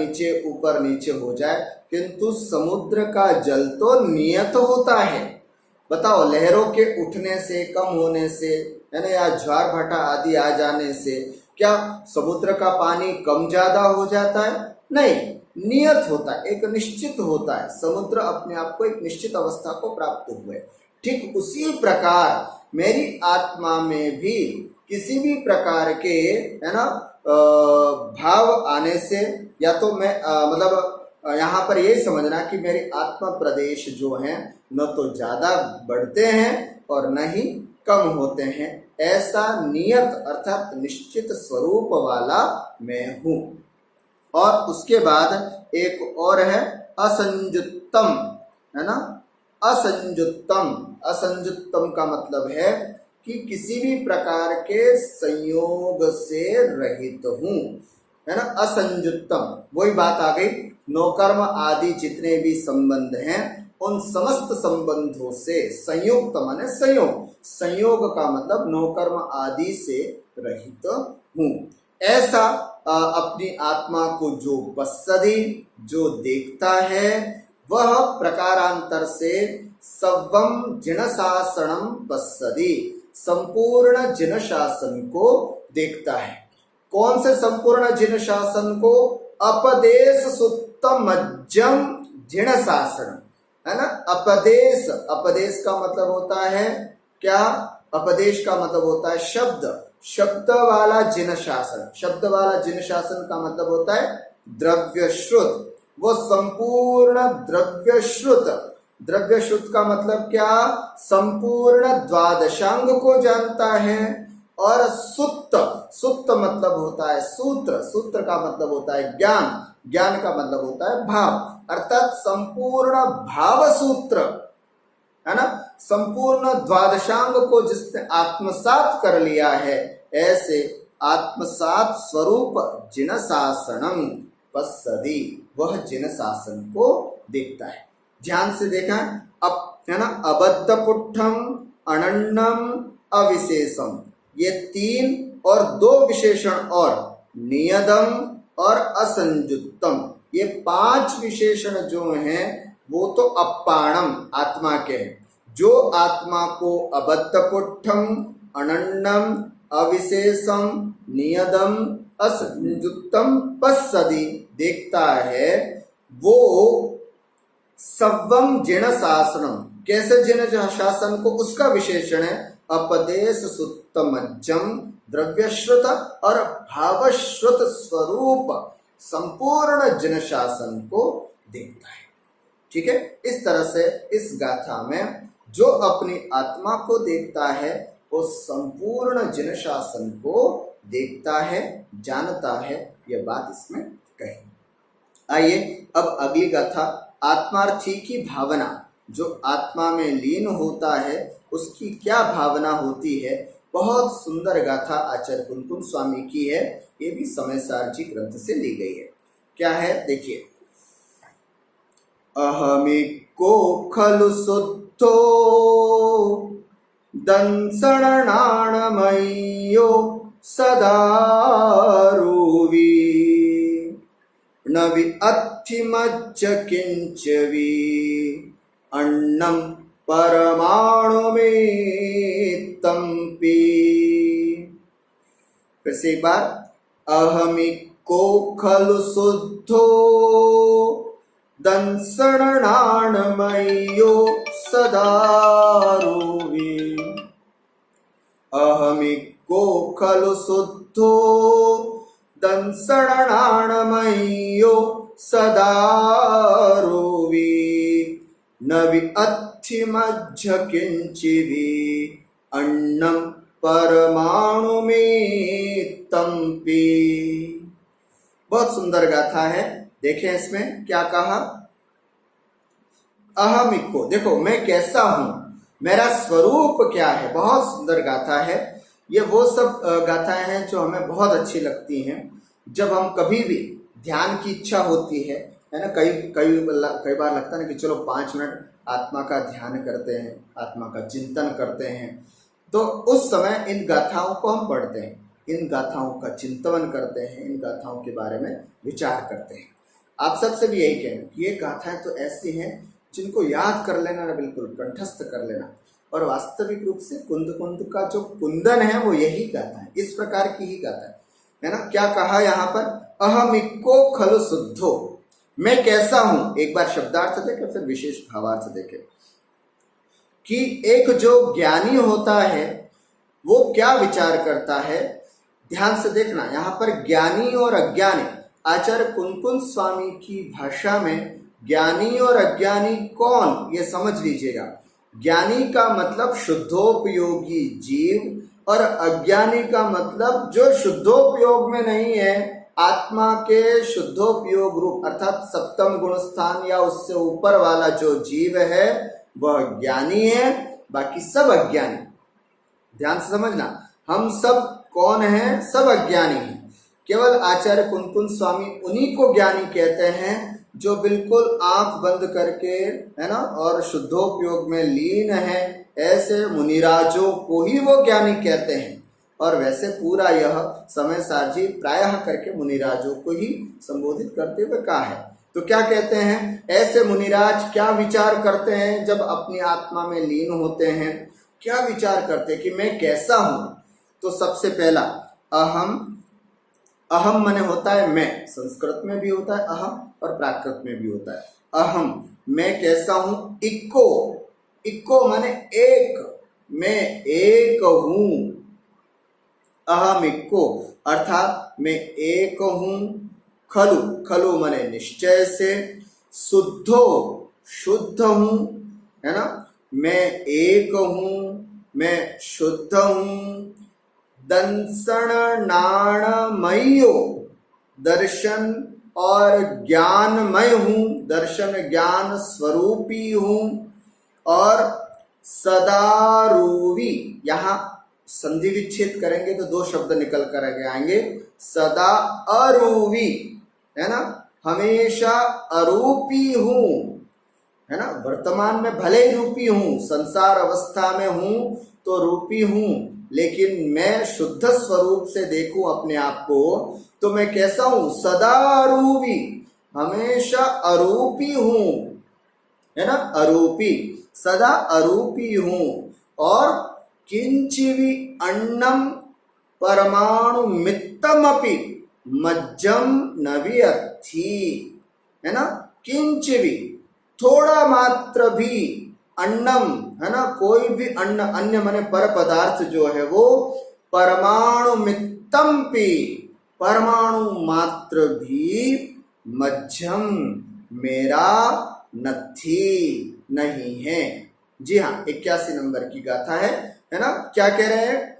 नीचे हो जाए, किंतु समुद्र का जल तो नियत होता है। बताओ, लहरों के उठने से, कम होने से, है ना, या ज्वार भाटा आदि आ जाने से क्या समुद्र का पानी कम ज्यादा हो जाता है? नहीं, नियत होता है, एक निश्चित होता है। समुद्र अपने आप को एक निश्चित अवस्था को प्राप्त हुए। ठीक उसी प्रकार मेरी आत्मा में भी किसी भी प्रकार के, है ना, भाव आने से, या तो मैं यहाँ पर यही समझना कि मेरे आत्मा प्रदेश जो हैं न तो ज्यादा बढ़ते हैं और न ही कम होते हैं। ऐसा नियत अर्थात निश्चित स्वरूप वाला मैं हूँ। और उसके बाद एक और है असंजुत्तम, है ना। असंजुत्तम का मतलब है कि किसी भी प्रकार के संयोग से रहित हूँ, है ना। असंजुत्तम, वही बात आ गई। नौकर्म आदि जितने भी संबंध हैं उन समस्त संबंधों से संयुक्त माने संयोग का मतलब नौकर्म आदि से रहित हूँ। ऐसा अपनी आत्मा को जो पश्यति, जो देखता है, वह प्रकारांतर से सर्वं जिन शासनम पश्यति, संपूर्ण जिन शासन को देखता है। कौन से संपूर्ण जिन शासन को? अपदेश सुत्त मज्जम जिन शासन, है ना। अपदेश का मतलब होता है क्या? अपदेश का मतलब होता है शब्द वाला जिन शासन। शब्द वाला जिन शासन का मतलब होता है द्रव्य श्रुत। वो संपूर्ण द्रव्य श्रुत का मतलब क्या? संपूर्ण द्वादशांग को जानता है। और सुत्त मतलब होता है सूत्र का मतलब होता है ज्ञान का मतलब होता है भाव, अर्थात संपूर्ण भाव सूत्र, है ना। संपूर्ण द्वादशांग को जिसने आत्मसात कर लिया है, ऐसे आत्मसात स्वरूप जिन शासनम पश्यति, वह जिन शासन को देखता है। ध्यान से देखा, है ना। अबद्ध पुट्ठम, अनन्नम, अविशेषम, ये 3 और 2 विशेषण, और नियदम और असंजुत्तम, ये 5 विशेषण जो हैं वो तो अपाणम आत्मा के हैं। जो आत्मा को अबद्धपुट्ठम अनन्नम अविशेषम नियदम असंयुक्तम पश्यति देखता है, वो सव्वम जिण शासनम, कैसे जिण शासन को, उसका विशेषण है अपदेश सुत्तमज्जम द्रव्यश्रुत और भावश्रुत स्वरूप संपूर्ण जिन शासन को देखता है। ठीक है, इस तरह से इस गाथा में जो अपनी आत्मा को देखता है वो संपूर्ण जिन शासन को देखता है, जानता है, यह बात इसमें कही। आइए अब अगली गाथा, आत्मार्थी की भावना, जो आत्मा में लीन होता है उसकी क्या भावना होती है। बहुत सुंदर गाथा आचार्य कुंकुम स्वामी की है, ये भी समय सार जी ग्रंथ से ली गई है। क्या है देखिए, अहमिको खलु शुद्धो दंसणाणमय्यो सदारुवी न विअत्थिमज्ज किंचवी अन्नम परमाणु में तंपी। फिर से एक बार, अहमिको खलु शुद्धो दंसणाणमय्यो सदारुवी अहमिको खलु शुद्धो दंसणाणमय्यो सदारुवी न विअत्थिमज्ज किंचिवी अन्नम परमाणु में तंपी। बहुत सुंदर गाथा है, देखें इसमें क्या कहा, अहमिको, देखो मैं कैसा हूं, मेरा स्वरूप क्या है। बहुत सुंदर गाथा है। ये वो सब गाथाएं हैं जो हमें बहुत अच्छी लगती हैं जब हम कभी भी ध्यान की इच्छा होती है ना। कई बार लगता है ना कि चलो 5 मिनट आत्मा का ध्यान करते हैं, आत्मा का चिंतन करते हैं, तो उस समय इन गाथाओं को हम पढ़ते हैं, इन गाथाओं का चिंतन करते हैं, इन गाथाओं के बारे में विचार करते हैं। आप सबसे भी यही कहना कि ये गाथाएं तो ऐसी हैं जिनको याद कर लेना ना, बिल्कुल कंठस्थ कर लेना। और वास्तविक रूप से कुंद कुंद का जो कुंदन है वो यही गाथा है, इस प्रकार की ही गाथा है ना। क्या कहा यहाँ पर, अहमिको खलु शुद्धो, मैं कैसा हूं। एक बार शब्दार्थ देखें फिर विशेष भावार्थ देखें कि एक जो ज्ञानी होता है वो क्या विचार करता है। ध्यान से देखना, यहाँ पर ज्ञानी और अज्ञानी, आचार्य कुंकुम स्वामी की भाषा में ज्ञानी और अज्ञानी कौन, ये समझ लीजिएगा। ज्ञानी का मतलब शुद्धोपयोगी जीव और अज्ञानी का मतलब जो शुद्धोपयोग में नहीं है, आत्मा के शुद्धोपयोग रूप अर्थात सप्तम गुण स्थान या उससे ऊपर वाला जो जीव है वह ज्ञानी है, बाकी सब अज्ञानी। ध्यान से समझना, हम सब कौन हैं, सब अज्ञानी हैं। केवल आचार्य कुंकुम स्वामी उन्हीं को ज्ञानी कहते हैं जो बिल्कुल आंख बंद करके, है ना, और शुद्धोपयोग में लीन है, ऐसे मुनिराजों को ही वो ज्ञानी कहते हैं। और वैसे पूरा यह समय सार जी प्रायः करके मुनिराजों को ही संबोधित करते हुए कहा है। तो क्या कहते हैं, ऐसे मुनिराज क्या विचार करते हैं जब अपनी आत्मा में लीन होते हैं, क्या विचार करते हैं कि मैं कैसा हूं। तो सबसे पहला अहम, अहम माने होता है मैं, संस्कृत में भी होता है अहम और प्राकृत में भी होता है अहम, मैं कैसा हूं। इक्को, इक्को माने एक, मैं एक हूं। अहम इक्को अर्थात मैं एक हूं। खलु, खलु माने निश्चय से। शुद्धो, शुद्ध हूं, है ना, मैं एक हूं, मैं शुद्ध हूं। दंसण नाणमयो, दर्शन और ज्ञानमय हूं, दर्शन ज्ञान स्वरूपी हूं। और सदारूवी, यहां संधि विच्छेद करेंगे तो 2 शब्द निकल कर आएंगे, सदा अरूवी, है ना, हमेशा अरूपी हूं, है ना। वर्तमान में भले ही रूपी हूं, संसार अवस्था में हूं तो रूपी हूं, लेकिन मैं शुद्ध स्वरूप से देखूं अपने आप को तो मैं कैसा हूं, सदा अरूपी, हमेशा अरूपी हूं। है ना, अरूपी, सदा अरूपी हूं। और किंचिवी अन्नम परमाणु मित्तमपि मज्जम नवियथी, है ना, किंचिवी, थोड़ा मात्र भी, अन्नम, है ना, कोई भी अन्न, अन्य माने पर पदार्थ जो है वो, परमाणु मित्तम पी, परमाणु मात्र भी, मध्यम, मेरा नथी, नहीं है। जी हाँ, 81 नंबर की गाथा है ना। क्या कह रहे हैं,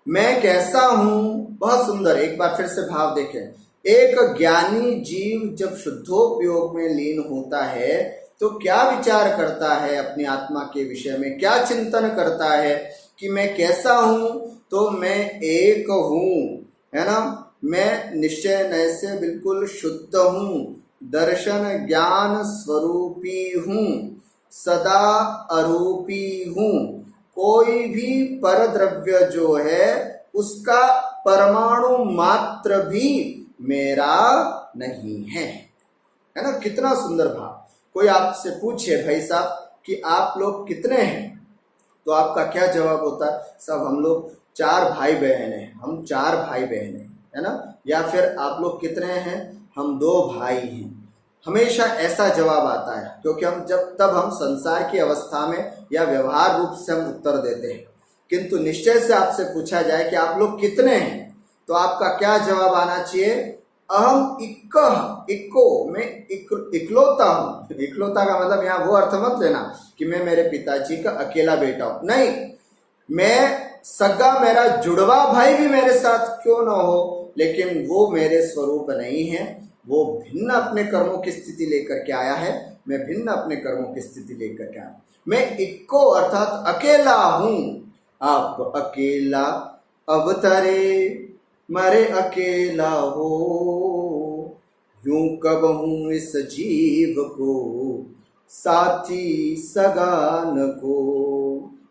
मैं कैसा हूं, बहुत सुंदर, एक बार फिर से भाव देखें। एक ज्ञानी जीव जब शुद्धोपयोग में लीन होता है तो क्या विचार करता है अपनी आत्मा के विषय में, क्या चिंतन करता है कि मैं कैसा हूं, तो मैं एक हूं, है ना, मैं निश्चय नय से बिल्कुल शुद्ध हूं, दर्शन ज्ञान स्वरूपी हूं, सदा अरूपी हूं, कोई भी पर द्रव्य जो है उसका परमाणु मात्र भी मेरा नहीं है ना। कितना सुंदर भाव। कोई आपसे पूछे भाई साहब कि आप लोग कितने हैं, तो आपका क्या जवाब होता है, सब हम लोग 4 भाई बहन हैं, हम 4 भाई बहन हैं, है ना। या फिर आप लोग कितने हैं, हम 2 भाई हैं। हमेशा ऐसा जवाब आता है, क्योंकि तब हम संसार की अवस्था में या व्यवहार रूप से हम उत्तर देते हैं। किंतु निश्चय से आपसे पूछा जाए कि आप लोग कितने हैं, तो आपका क्या जवाब आना चाहिए, अहम इक्को, मैं इकलौता हूं। इकलौता का मतलब यहाँ वो अर्थ मत लेना कि मैं मेरे पिताजी का अकेला बेटा हूं, नहीं, मैं सगा, मेरा जुड़वा भाई भी मेरे साथ क्यों ना हो, लेकिन वो मेरे स्वरूप नहीं है, वो भिन्न अपने कर्मों की स्थिति लेकर के आया है, मैं भिन्न अपने कर्मों की स्थिति लेकर के आया। मैं इक्को अर्थात अकेला हूं। आप अकेला अवतरे मरे अकेला हो, यूं कब हूं इस जीव को साथी सगान को।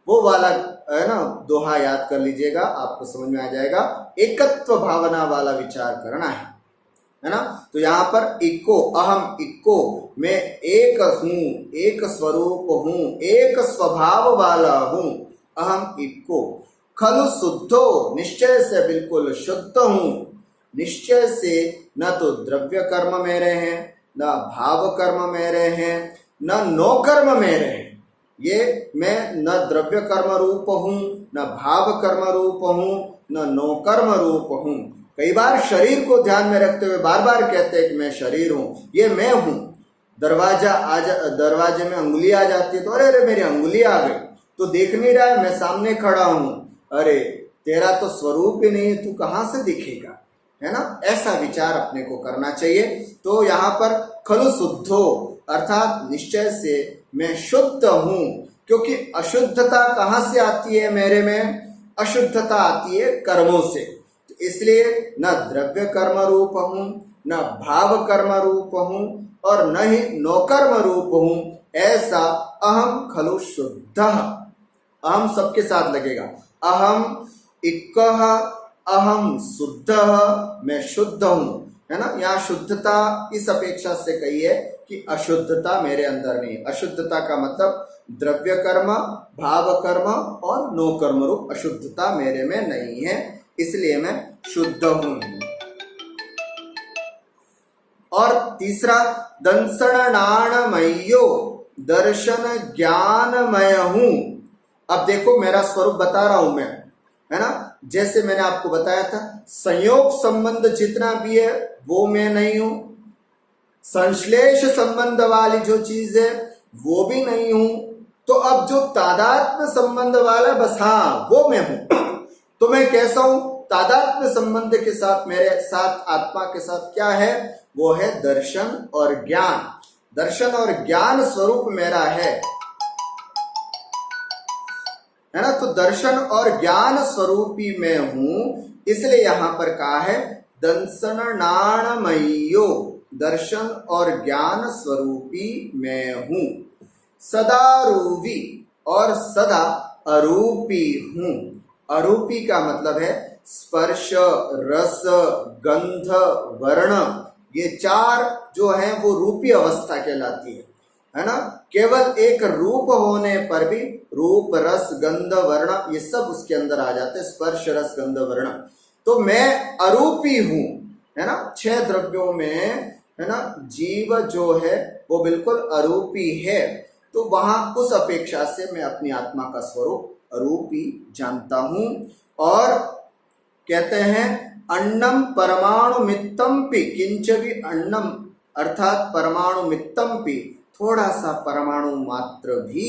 वो वाला है ना दोहा याद कर लीजिएगा, आपको समझ में आ जाएगा। एकत्व भावना वाला विचार करना है ना। तो यहाँ पर इक्को, अहम इक्को, मैं एक हूं, एक स्वरूप हूं, एक स्वभाव वाला हूं, अहम इक्को। खलु शुद्धो, निश्चय से बिल्कुल शुद्ध हूं, निश्चय से न तो द्रव्य कर्म मेरे हैं, न भाव कर्म मेरे हैं, न नो कर्म मेरे हैं। ये मैं न द्रव्य कर्म रूप हूं, न भाव कर्म रूप हूं, न नो कर्म रूप हूं। कई बार शरीर को ध्यान में रखते हुए बार बार कहते हैं कि मैं शरीर हूं, ये मैं हूं। दरवाजे में अंगुली आ जाती है तो अरे मेरी अंगुली आ गई, तो देख नहीं रहा है, मैं सामने खड़ा हूं, अरे तेरा तो स्वरूप ही नहीं है, तू कहां से दिखेगा, है ना। ऐसा विचार अपने को करना चाहिए। तो यहाँ पर खलु शुद्धो अर्थात निश्चय से मैं शुद्ध हूं, क्योंकि अशुद्धता कहां से आती है मेरे में, अशुद्धता आती है कर्मों से। तो इसलिए न द्रव्य कर्म रूप हूं, न भाव कर्म रूप हूं, और न ही नौकर्म रूप हूं। ऐसा अहम खलु शुद्ध, अहम सबके साथ लगेगा, अहम इक्कः, अहम शुद्ध, मैं शुद्ध हूं, है ना। यहाँ शुद्धता इस अपेक्षा से कही है कि अशुद्धता मेरे अंदर नहीं। अशुद्धता का मतलब द्रव्य कर्म, भाव कर्म और नो कर्म रूप अशुद्धता मेरे में नहीं है, इसलिए मैं शुद्ध हूं। और तीसरा, दंसणाणमयो, दर्शन ज्ञानमय हूं। अब देखो मेरा स्वरूप बता रहा हूं मैं, है ना। जैसे मैंने आपको बताया था, संयोग संबंध जितना भी है वो मैं नहीं हूं, संश्लेष संबंध वाली जो चीज है वो भी नहीं हूं। तो अब जो तादात्म्य संबंध वाला, बस हाँ वो मैं हूं। तो मैं कैसा हूं, तादात्म्य संबंध के साथ, मेरे साथ आत्मा के साथ क्या है, वो है दर्शन और ज्ञान। दर्शन और ज्ञान स्वरूप मेरा है ना। तो दर्शन और ज्ञान स्वरूपी मैं हूं, इसलिए यहां पर कहा है दंसणाणमयो, दर्शन और ज्ञान स्वरूपी मैं हूं। सदारूपी और सदा अरूपी हूं। अरूपी का मतलब है स्पर्श, रस, गंध, वर्ण, ये 4 जो है वो रूपी अवस्था कहलाती है। है ना, केवल एक रूप होने पर भी रूप रस गंध वर्ण ये सब उसके अंदर आ जाते हैं, स्पर्श रस गंध वर्ण। तो मैं अरूपी हूं, है ना, 6 द्रव्यों में, है ना, जीव जो है वो बिल्कुल अरूपी है। तो वहां उस अपेक्षा से मैं अपनी आत्मा का स्वरूप अरूपी जानता हूं। और कहते हैं अन्नम परमाणु मित्तम पी किंच भी अन्नम, अर्थात परमाणु मित्तम पी, थोड़ा सा परमाणु मात्र भी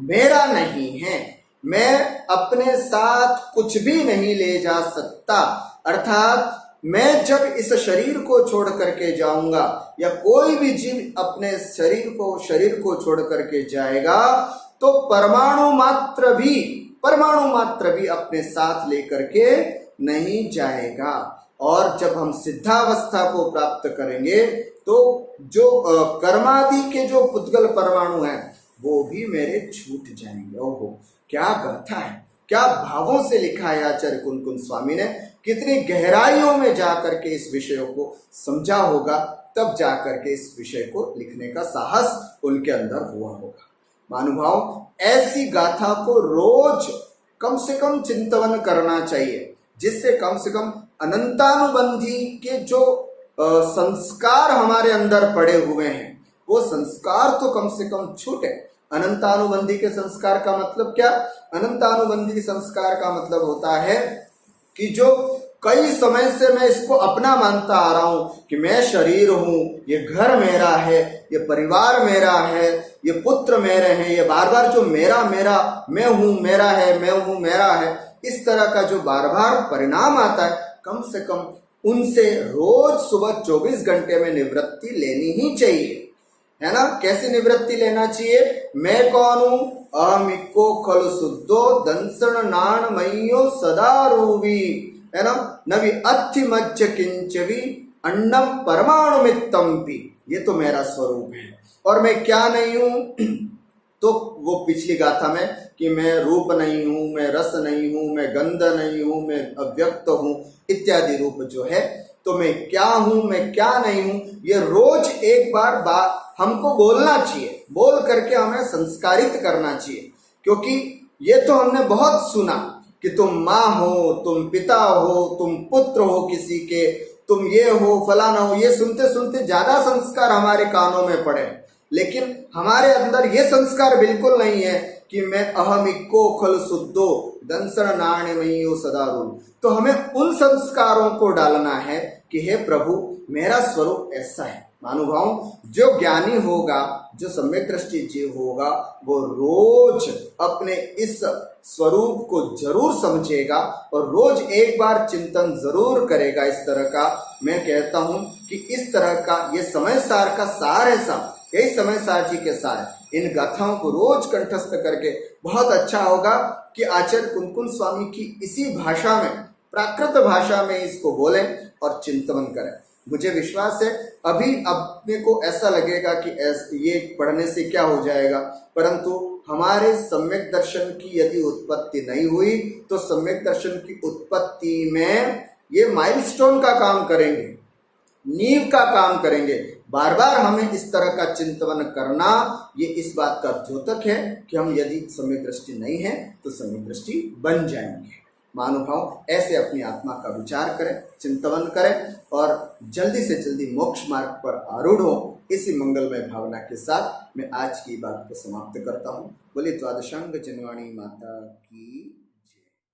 मेरा नहीं है। मैं अपने साथ कुछ भी नहीं ले जा सकता। अर्थात मैं जब इस शरीर को छोड़ करके जाऊंगा या कोई भी जीव अपने शरीर को छोड़ करके जाएगा तो परमाणु मात्र भी अपने साथ लेकर के नहीं जाएगा। और जब हम सिद्धावस्था को प्राप्त करेंगे तो जो कर्मादि के जो पुद्गल परमाणु हैं वो भी मेरे छूट जाएंगे। ओहो, क्या गाथा है, क्या भावों से लिखा है आचार्य कुनकुन स्वामी ने, कितनी गहराइयों में जाकर के इस विषय को समझा होगा, तब जाकर के इस विषय को लिखने का साहस उनके अंदर हुआ होगा। महानुभाव, ऐसी गाथा को रोज कम से कम चिंतन करना चाहिए, जिससे कम से कम अनंतानुबंधी के जो संस्कार हमारे अंदर पड़े हुए हैं वो संस्कार तो कम से कम छूटे। अनंतानुबंधी के संस्कार का मतलब क्या? अनंतानुबंधी संस्कार का मतलब होता है कि जो कई समय से मैं इसको अपना मानता आ रहा हूं कि मैं शरीर हूं, ये घर मेरा है, ये परिवार मेरा है, ये पुत्र मेरे हैं, ये बार बार जो मेरा मेरा मैं हूं मेरा है, मैं हूं मेरा है, इस तरह का जो बार बार परिणाम आता है, कम से कम उनसे रोज सुबह 24 घंटे में निवृत्ति लेनी ही चाहिए, है ना। कैसी निवृत्ति लेना चाहिए? मैं कौन हूं? अहमिको खलु शुद्धो दंसण नाण मयो सदा रूवी, है ना। नवी अथि मज्ज किंचवी अन्नम परमाणु मित्तम पी, ये तो मेरा स्वरूप है। और मैं क्या नहीं हूं? तो वो पिछली गाथा में कि मैं रूप नहीं हूं, मैं रस नहीं हूं, मैं गंध नहीं हूं, मैं अव्यक्त हूं इत्यादि रूप जो है, तो मैं क्या हूं, मैं क्या नहीं हूं, ये रोज एक बार हमको बोलना चाहिए, बोल करके हमें संस्कारित करना चाहिए। क्योंकि ये तो हमने बहुत सुना कि तुम माँ हो, तुम पिता हो, तुम पुत्र हो किसी के, तुम ये हो फलाना हो, ये सुनते सुनते ज्यादा संस्कार हमारे कानों में पड़े, लेकिन हमारे अंदर ये संस्कार बिल्कुल नहीं है कि मैं अहमिको खल शुद्धो दंसण नाण्यमयो सदा रूप। तो हमें उन संस्कारों को डालना है कि हे प्रभु मेरा स्वरूप ऐसा है। महानुभाव, जो ज्ञानी होगा, जो सम्यक दृष्टि जीव होगा, वो रोज अपने इस स्वरूप को जरूर समझेगा और रोज एक बार चिंतन जरूर करेगा इस तरह का। मैं कहता हूं कि इस तरह का ये समय सार का सार है सब, यही समय सार जी के सार। इन गाथाओं को रोज कंठस्थ करके बहुत अच्छा होगा कि आचार्य कुनकुन स्वामी की इसी भाषा में, प्राकृत भाषा में इसको बोलें और चिंतन करें। मुझे विश्वास है अभी अपने को ऐसा लगेगा कि ये पढ़ने से क्या हो जाएगा, परंतु हमारे सम्यक दर्शन की यदि उत्पत्ति नहीं हुई तो सम्यक दर्शन की उत्पत्ति में ये माइलस्टोन का काम करेंगे, नींव का काम करेंगे। बार बार हमें इस तरह का चिंतन करना, ये इस बात का द्योतक है कि हम यदि सम्यक दृष्टि नहीं है तो सम्यक दृष्टि बन जाएंगे। महानुभाव, ऐसे अपनी आत्मा का विचार करें, चिंतन करें और जल्दी से जल्दी मोक्ष मार्ग पर आरूढ़ हो। इसी मंगलमय भावना के साथ मैं आज की बात को समाप्त करता हूँ। बोलिए द्वादशांग जनवाणी माता की।